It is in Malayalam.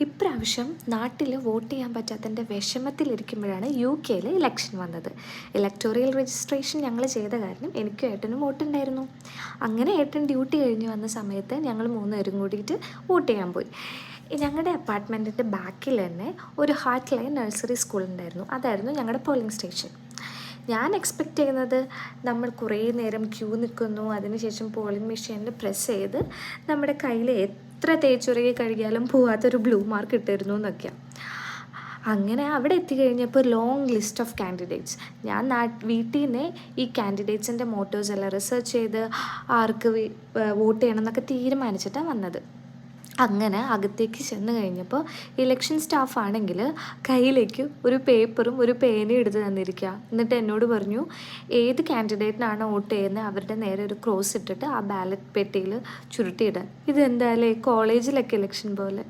ഇപ്രാവശ്യം നാട്ടിൽ വോട്ട് ചെയ്യാൻ പറ്റാത്തതിൻ്റെ വിഷമത്തിലിരിക്കുമ്പോഴാണ് UK ഇലക്ഷൻ വന്നത്. ഇലക്ടോറിയൽ രജിസ്ട്രേഷൻ ഞങ്ങൾ ചെയ്ത കാരണം എനിക്കും ഏട്ടനും വോട്ടുണ്ടായിരുന്നു. അങ്ങനെ ഏട്ടൻ ഡ്യൂട്ടി കഴിഞ്ഞ് വന്ന സമയത്ത് ഞങ്ങൾ 3 പേരും കൂടിയിട്ട് വോട്ട് ചെയ്യാൻ പോയി. ഞങ്ങളുടെ അപ്പാർട്ട്മെൻറ്റിൻ്റെ ബാക്കിൽ തന്നെ ഒരു ഹാർട്ട് ലൈൻ നഴ്സറി സ്കൂൾ ഉണ്ടായിരുന്നു. അതായിരുന്നു ഞങ്ങളുടെ പോളിംഗ് സ്റ്റേഷൻ. ഞാൻ എക്സ്പെക്റ്റ് ചെയ്യുന്നത് നമ്മൾ കുറേ നേരം ക്യൂ നിൽക്കുന്നു, അതിനുശേഷം പോളിംഗ് മെഷീനിൽ പ്രസ് ചെയ്ത് നമ്മുടെ കയ്യിൽ എത്ര തേച്ചുരകി കഴുകിയാലും പോവാത്തൊരു ബ്ലൂ മാർക്ക് ഇട്ടിരുന്നു എന്നൊക്കെയാണ്. അങ്ങനെ അവിടെ എത്തിക്കഴിഞ്ഞപ്പോൾ ലോങ് ലിസ്റ്റ് ഓഫ് കാൻഡിഡേറ്റ്സ്. ഞാൻ വീട്ടിൽ നിന്ന് ഈ കാൻഡിഡേറ്റ്സിൻ്റെ മോട്ടോസ് എല്ലാം റിസർച്ച് ചെയ്ത് ആർക്ക് വോട്ട് ചെയ്യണം എന്നൊക്കെ തീരുമാനിച്ചിട്ടാണ് വന്നത്. അങ്ങനെ അകത്തേക്ക് ചെന്ന് കഴിഞ്ഞപ്പോൾ ഇലക്ഷൻ സ്റ്റാഫാണെങ്കിൽ കയ്യിലേക്ക് ഒരു പേപ്പറും ഒരു പേനയും എടുത്ത് തന്നിരിക്കുക. എന്നിട്ട് എന്നോട് പറഞ്ഞു, ഏത് കാൻഡിഡേറ്റിനാണ് വോട്ട് ചെയ്യുന്നത് അവരുടെ നേരെ ഒരു ക്രോസ് ഇട്ടിട്ട് ആ ബാലറ്റ് പെട്ടിയിൽ ചുരുട്ടിയിടാൻ. ഇതെന്തായാലും കോളേജിലൊക്കെ ഇലക്ഷൻ പോലെ.